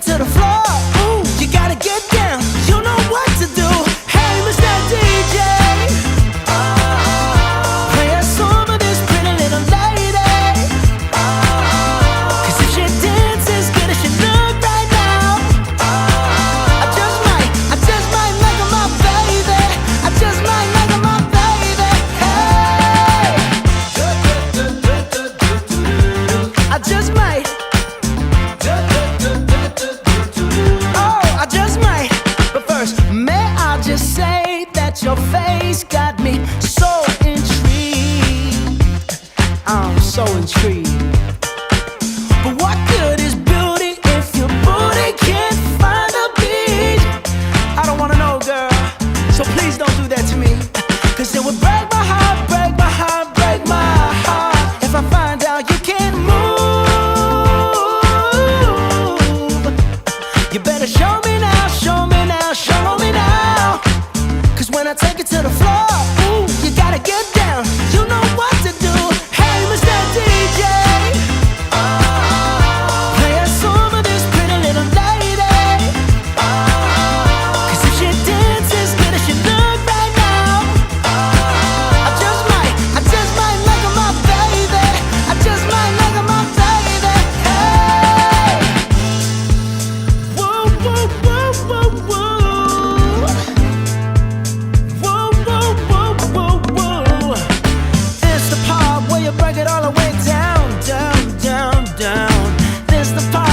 to the floor, ooh, you gotta get down. You know what to do. Hey, Mr. DJ, play a song of this pretty little lady. 'Cause if she dances as good as she look right now, I just might make her my baby. I just might make her my baby. Hey, I just might. Oh, I just might. But first, may I just say that your face got me so intrigued. I'm so intrigued. But what good is beauty if your booty can't find a beat? I don't wanna know, girl, so please don't do that to me. 'Cause it would break my heart, break my heart, break my heart if I find out you can't move. You better show me now, show me now, show me now. 'Cause when I take it to the floor, ooh, you gotta get down. You know what to do. Hey, Mr. DJ, play a song of this pretty little lady. 'Cause if she dances as good as she look right now, I just might make her my baby. I just might make her my baby. Hey, whoa, whoa, whoa, whoa, whoa. Whoa, whoa, whoa, whoa, whoa. This the part where you break it all the way down, down, down, down. This the part